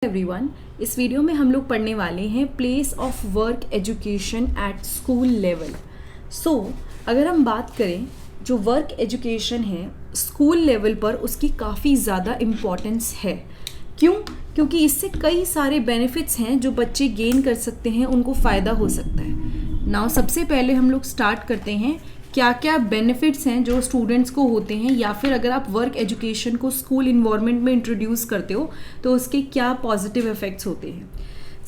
Everyone, इस video में हम लोग पढ़ने वाले हैं place of work education at school level. अगर हम बात करें जो वर्क एजुकेशन है स्कूल लेवल पर, उसकी काफ़ी ज़्यादा इम्पॉर्टेंस है। क्यों? क्योंकि इससे कई सारे बेनिफिट्स हैं जो बच्चे गेन कर सकते हैं, उनको फ़ायदा हो सकता है। नाउ सबसे पहले हम लोग स्टार्ट करते हैं क्या क्या बेनिफिट्स हैं जो स्टूडेंट्स को होते हैं, या फिर अगर आप वर्क एजुकेशन को स्कूल इन्वायरमेंट में इंट्रोड्यूस करते हो तो उसके क्या पॉजिटिव इफेक्ट्स होते हैं।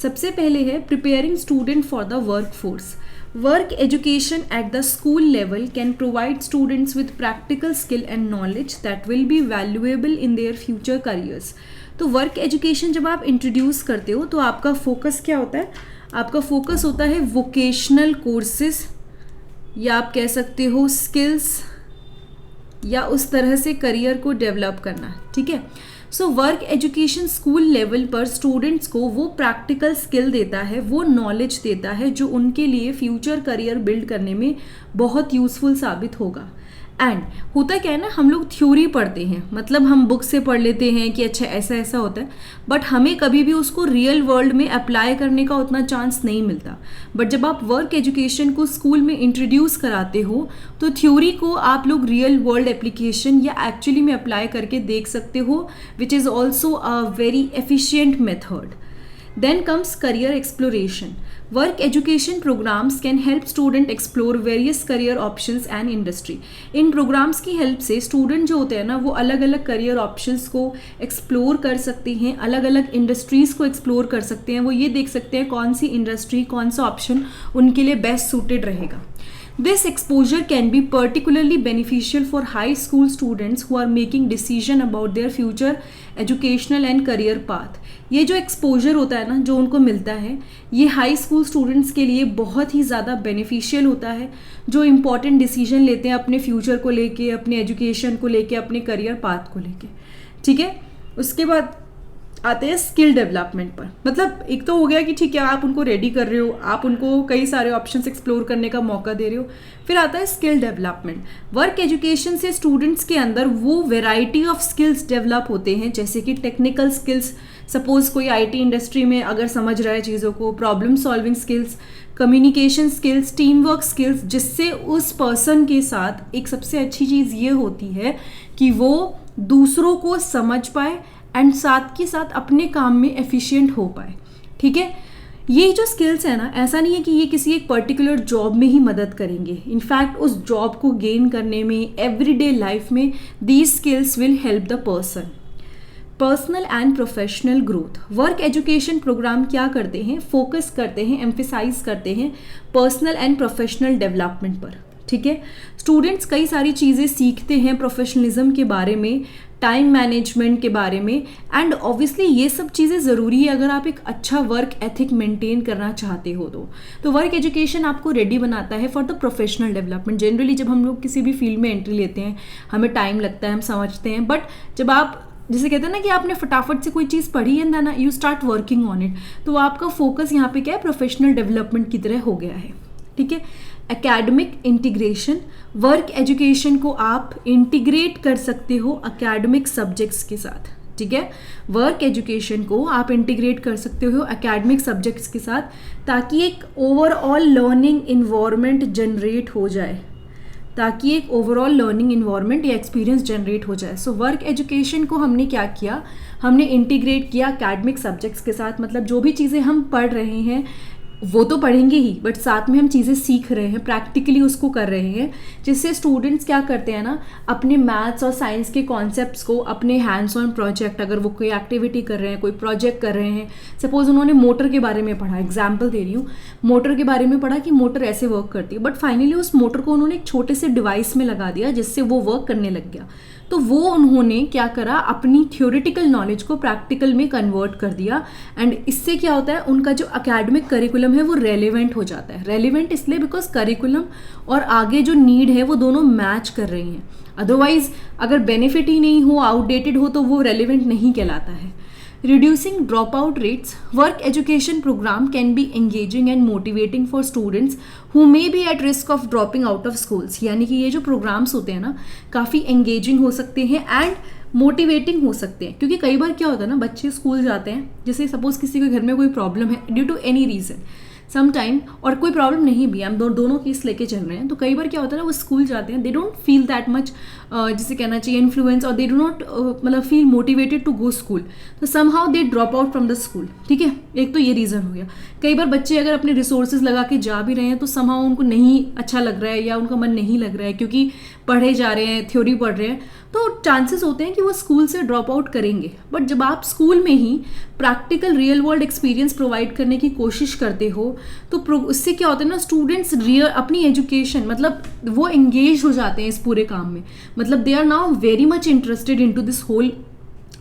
सबसे पहले है preparing student for the work force. Work education at the school level can provide students with practical skill and knowledge that will be valuable in their future careers. तो वर्क एजुकेशन जब आप introduce करते हो तो आपका focus क्या होता है? आपका फोकस होता है वोकेशनल कोर्सेज, या आप कह सकते हो स्किल्स, या उस तरह से करियर को डेवलप करना। ठीक है। So work education school level पर स्टूडेंट्स को वो प्रैक्टिकल स्किल देता है, वो नॉलेज देता है जो उनके लिए फ्यूचर करियर बिल्ड करने में बहुत यूज़फुल साबित होगा। एंड होता क्या है ना, हम लोग थ्योरी पढ़ते हैं, मतलब हम बुक से पढ़ लेते हैं कि अच्छा ऐसा ऐसा होता है, बट हमें कभी भी उसको रियल वर्ल्ड में अप्लाई करने का उतना चांस नहीं मिलता। बट जब आप वर्क एजुकेशन को स्कूल में इंट्रोड्यूस कराते हो तो थ्योरी को आप लोग रियल वर्ल्ड एप्लीकेशन या एक्चुअली में अप्लाई करके देख सकते हो, which is also a very efficient method. Then comes career exploration. Work education programs can help student explore various career options and industry. In programs की help से student जो होते हैं ना, वो अलग अलग career options को explore कर सकते हैं, अलग अलग industries को explore कर सकते हैं। वो ये देख सकते हैं कौन सी industry, कौन सा option उनके लिए best suited रहेगा। This exposure can be particularly beneficial for high school students who are making decision about their future educational and career path. ये जो exposure होता है ना, जो उनको मिलता है, ये हाई स्कूल स्टूडेंट्स के लिए बहुत ही ज़्यादा बेनिफिशियल होता है, जो इम्पॉर्टेंट डिसीजन लेते हैं अपने फ्यूचर को लेके, अपने एजुकेशन को लेके, अपने करियर पाथ को लेके। ठीक है। उसके बाद आते हैं स्किल डेवलपमेंट पर। मतलब एक तो हो गया कि ठीक है आप उनको रेडी कर रहे हो, आप उनको कई सारे ऑप्शंस एक्सप्लोर करने का मौका दे रहे हो। फिर आता है स्किल डेवलपमेंट। वर्क एजुकेशन से स्टूडेंट्स के अंदर वो वेराइटी ऑफ स्किल्स डेवलप होते हैं, जैसे कि टेक्निकल स्किल्स, सपोज कोई आईटी इंडस्ट्री में अगर समझ रहा है चीज़ों को, problem solving skills, communication skills, team work skills, जिससे उस पर्सन के साथ एक सबसे अच्छी चीज़ ये होती है कि वो दूसरों को समझ पाए एंड साथ के साथ अपने काम में एफिशिएंट हो पाए। ठीक है। ये जो स्किल्स है ना, ऐसा नहीं है कि ये किसी एक पर्टिकुलर जॉब में ही मदद करेंगे। इनफैक्ट उस जॉब को गेन करने में, एवरीडे लाइफ में these skills will help the person. Personal and professional growth. Work education programme क्या करते हैं? फोकस करते हैं, एम्फेसाइज करते हैं पर्सनल एंड प्रोफेशनल डेवलपमेंट पर। ठीक है। स्टूडेंट्स कई सारी चीज़ें सीखते हैं प्रोफेशनलिज्म के बारे में, टाइम मैनेजमेंट के बारे में, एंड ऑब्वियसली ये सब चीज़ें ज़रूरी है अगर आप एक अच्छा वर्क एथिक मेंटेन करना चाहते हो तो वर्क एजुकेशन आपको रेडी बनाता है for the professional development. Generally जब हम लोग किसी भी फील्ड में एंट्री लेते हैं हमें टाइम लगता है, हम समझते हैं, बट जब आप जैसे कहते हैं ना कि आपने फटाफट से कोई चीज़ पढ़ी है ना, you start working on it, तो आपका फोकस यहाँ पे क्या है? प्रोफेशनल डेवलपमेंट की तरह हो गया है। ठीक है। Academic integration. वर्क एजुकेशन को आप इंटीग्रेट कर सकते हो एकेडमिक सब्जेक्ट्स के साथ। ठीक है। वर्क एजुकेशन को आप इंटीग्रेट कर सकते हो एकेडमिक सब्जेक्ट्स के साथ, ताकि एक ओवरऑल लर्निंग इन्वायरमेंट जनरेट हो जाए, ताकि एक ओवरऑल लर्निंग इन्वायरमेंट या एक्सपीरियंस जनरेट हो जाए। सो वर्क एजुकेशन को हमने क्या किया? हमने इंटीग्रेट किया एकेडमिक सब्जेक्ट्स के साथ। मतलब जो भी चीज़ें हम पढ़ रहे हैं वो तो पढ़ेंगे ही, बट साथ में हम चीज़ें सीख रहे हैं, प्रैक्टिकली उसको कर रहे हैं, जिससे स्टूडेंट्स क्या करते हैं ना, अपने मैथ्स और साइंस के कॉन्सेप्ट्स को अपने हैंड्स ऑन प्रोजेक्ट, अगर वो कोई एक्टिविटी कर रहे हैं, कोई प्रोजेक्ट कर रहे हैं, सपोज उन्होंने मोटर के बारे में पढ़ा, एग्जाम्पल दे रही हूँ, मोटर के बारे में पढ़ा कि मोटर ऐसे वर्क करती है, बट फाइनली उस मोटर को उन्होंने एक छोटे से डिवाइस में लगा दिया जिससे वो वर्क करने लग गया। तो वो उन्होंने क्या करा? अपनी थ्योरेटिकल नॉलेज को प्रैक्टिकल में कन्वर्ट कर दिया, एंड इससे क्या होता है? उनका जो एकेडमिक करिकुलम है वो रेलेवेंट हो जाता है। रेलेवेंट इसलिए बिकॉज करिकुलम और आगे जो नीड है वो दोनों मैच कर रही हैं। अदरवाइज अगर बेनिफिट ही नहीं हो, आउटडेटेड हो, तो वो रेलेवेंट नहीं कहलाता है। Reducing dropout rates. Work education program can be engaging and motivating for students who may be at risk of dropping out of schools. यानी कि ये जो programs होते हैं ना, काफ़ी engaging हो सकते हैं एंड मोटिवेटिंग हो सकते हैं, क्योंकि कई बार क्या होता है ना, बच्चे स्कूल जाते हैं, जैसे सपोज किसी के घर में कोई प्रॉब्लम है due to any reason some time, और कोई प्रॉब्लम नहीं भी, हम दोनों केस लेके चल रहे हैं, तो कई बार क्या होता है ना, वो स्कूल जाते हैं, they don't feel that much, जिसे कहना चाहिए इन्फ्लुएंस, और दे डू नॉट मतलब feel motivated to go school, तो somehow they drop out from the school. ठीक है, एक तो ये रीज़न हो गया। कई बार बच्चे अगर अपने रिसोर्सेज लगा के जा भी रहे हैं तो सम हाउ उनको नहीं अच्छा लग रहा है या उनका मन नहीं लग रहा है, क्योंकि पढ़े जा रहे हैं, थ्योरी पढ़ रहे हैं, तो चांसेस होते हैं कि वो स्कूल से ड्रॉप आउट करेंगे। बट जब आप स्कूल में ही practical real world experience provide करने की कोशिश करते हो, तो उससे क्या होता है ना, स्टूडेंट्स रियल अपनी एजुकेशन मतलब वो एंगेज हो जाते हैं इस पूरे काम में, मतलब they are now very much interested in to this whole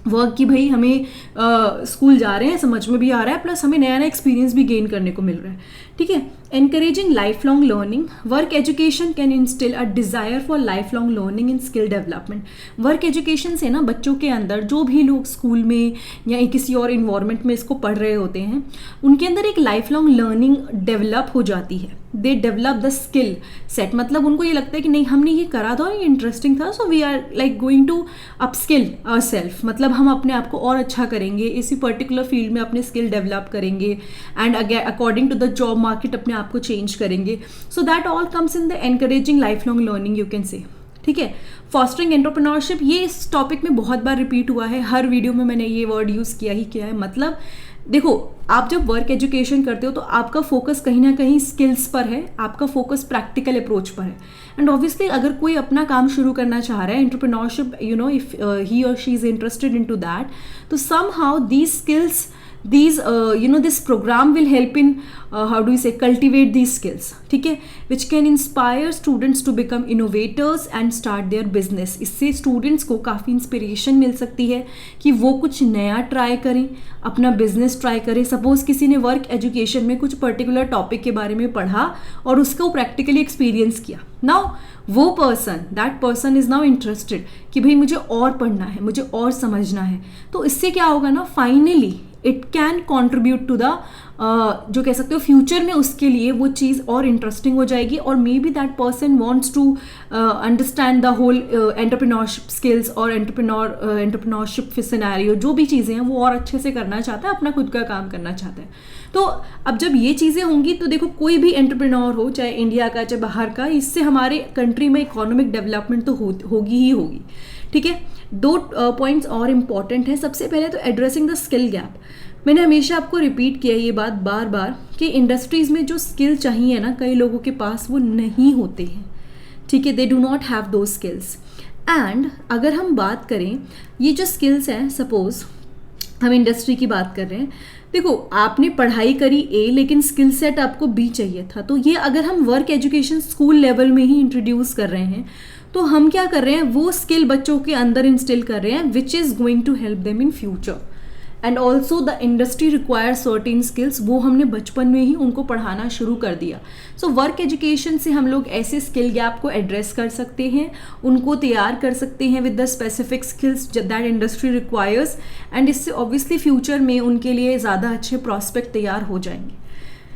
work, कि भाई हमें स्कूल जा रहे हैं, समझ में भी आ रहा है, प्लस हमें नया नया एक्सपीरियंस भी गेन करने को मिल रहा है। ठीक है, encouraging life long learning, work education can instil a desire for life long learning in skill development. Work education से ना बच्चों के अंदर, जो भी लोग स्कूल में या किसी और इन्वायरमेंट में इसको पढ़ रहे होते हैं, उनके अंदर एक लाइफ लॉन्ग लर्निंग डेवलप हो जाती है। They develop the skill set, मतलब उनको ये लगता है कि नहीं हमने ये करा था, ये इंटरेस्टिंग था, so we are like going to upskill ourself, मतलब हम अपने आप को और अच्छा करेंगे, इसी पर्टिकुलर फील्ड में अपने स्किल डेवलप करेंगे, and again according to the job market अपने आप को चेंज करेंगे। So that all comes in the encouraging life long learning, you can say. ठीक है, फॉस्टरिंग एंटरप्रेन्योरशिप, ये इस टॉपिक में बहुत बार रिपीट हुआ है, हर वीडियो में मैंने ये वर्ड यूज़ किया ही किया है। मतलब देखो, आप जब वर्क एजुकेशन करते हो तो आपका फोकस कहीं ना कहीं स्किल्स पर है, आपका फोकस प्रैक्टिकल अप्रोच पर है, एंड ऑब्वियसली अगर कोई अपना काम शुरू करना चाह रहा है, entrepreneurship, you know, if he और she is interested in to that, तो somehow these skills, this program will help in cultivate these skills, ठीक है, which can inspire students to become innovators and start their business। इससे students को काफ़ी inspiration मिल सकती है कि वो कुछ नया ट्राई करें, अपना बिजनेस ट्राई करें। सपोज किसी ने वर्क एजुकेशन में कुछ पर्टिकुलर टॉपिक के बारे में पढ़ा और उसको प्रैक्टिकली एक्सपीरियंस किया, नाउ वो that person is now interested कि भाई मुझे और पढ़ना है, मुझे और समझना है। तो इससे क्या होगा ना, finally it can contribute to the जो कह सकते हो फ्यूचर में उसके लिए वो चीज़ और इंटरेस्टिंग हो जाएगी, और may be that person wants to understand the whole entrepreneurship skills और एंटरप्रेन्योरशिप सिनेरियो, जो भी चीज़ें हैं वो और अच्छे से करना चाहता है, अपना खुद का काम करना चाहता है। तो अब जब ये चीज़ें होंगी तो देखो, कोई भी एंटरप्रेन्योर हो, चाहे इंडिया का चाहे बाहर का, इससे हमारे कंट्री में इकोनॉमिक डेवलपमेंट तो होगी ही होगी। ठीक है, दो पॉइंट्स और इम्पॉर्टेंट हैं। सबसे पहले तो एड्रेसिंग द स्किल गैप। मैंने हमेशा आपको रिपीट किया ये बात बार बार कि इंडस्ट्रीज़ में जो स्किल चाहिए ना, कई लोगों के पास वो नहीं होते हैं। ठीक है, दे डू नॉट हैव दो स्किल्स। एंड अगर हम बात करें ये जो स्किल्स हैं, सपोज हम इंडस्ट्री की बात कर रहे हैं, देखो आपने पढ़ाई करी ए लेकिन स्किल सेट आपको बी चाहिए था, तो ये अगर हम वर्क एजुकेशन स्कूल लेवल में ही इंट्रोड्यूस कर रहे हैं तो हम क्या कर रहे हैं, वो स्किल बच्चों के अंदर इंस्टिल कर रहे हैं which is going to help them in future. And also the industry require certain skills, वो हमने बचपन में ही उनको पढ़ाना शुरू कर दिया। सो वर्क एजुकेशन से हम लोग ऐसे स्किल गैप को एड्रेस कर सकते हैं, उनको तैयार कर सकते हैं with the specific skills that industry requires, and इससे ऑब्वियसली फ्यूचर में उनके लिए ज़्यादा अच्छे प्रॉस्पेक्ट तैयार हो जाएंगे।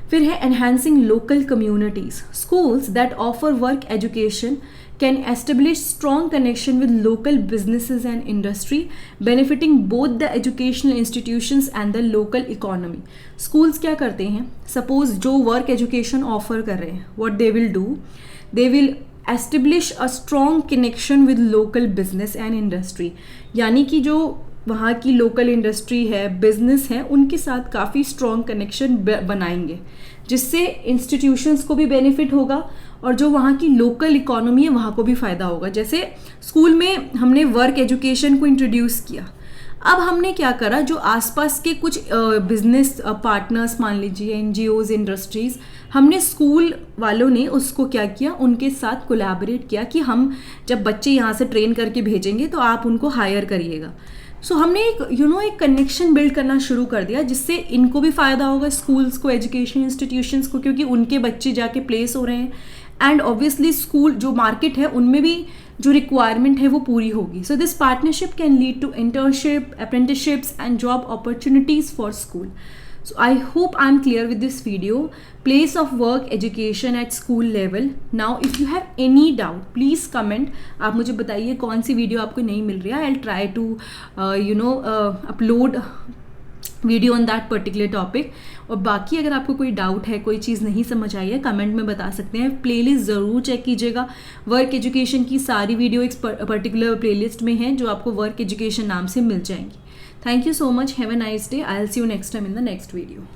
फिर है enhancing local communities. Schools that offer work education can establish strong connection with local businesses and industry, benefiting both the educational institutions and the local economy। schools क्या करते हैं, suppose जो work education offer कर रहे हैं, what they will do, they will establish a strong connection with local business and industry, यानी कि जो वहाँ की लोकल इंडस्ट्री है, बिजनेस है, उनके साथ काफ़ी स्ट्रॉन्ग कनेक्शन बनाएंगे, जिससे इंस्टीट्यूशंस को भी बेनिफिट होगा और जो वहाँ की लोकल इकोनॉमी है वहाँ को भी फ़ायदा होगा। जैसे स्कूल में हमने वर्क एजुकेशन को इंट्रोड्यूस किया, अब हमने क्या करा, जो आसपास के कुछ बिजनेस पार्टनर्स, मान लीजिए NGOs, इंडस्ट्रीज़, हमने स्कूल वालों ने उसको क्या किया, उनके साथ कोलैबोरेट किया कि हम जब बच्चे यहाँ से ट्रेन करके भेजेंगे तो आप उनको हायर करिएगा। सो हमने एक कनेक्शन बिल्ड करना शुरू कर दिया, जिससे इनको भी फ़ायदा होगा, स्कूल्स को, एजुकेशन इंस्टीट्यूशंस को, क्योंकि उनके बच्चे जाके प्लेस हो रहे हैं, एंड ऑब्वियसली स्कूल जो मार्केट है उनमें भी जो रिक्वायरमेंट है वो पूरी होगी। So this partnership can lead to internship, apprenticeships and job opportunities for school. So I hope I'm clear with this video. Place of work education at school level. Now if you have any doubt, please comment. आप मुझे बताइए कौन सी video आपको नहीं मिल रही है. I'll try to upload video on that particular topic. और बाकी अगर आपको कोई डाउट है, कोई चीज़ नहीं समझ आई है, कमेंट में बता सकते हैं. प्लेलिस्ट ज़रूर चेक कीजिएगा. वर्क एजुकेशन की सारी वीडियो एक पर्टिकुलर प्लेलिस्ट में है जो आपको वर्क एजुकेशन नाम से मिल जाएंगी. Thank you so much. Have a nice day. I will see you next time in the next video.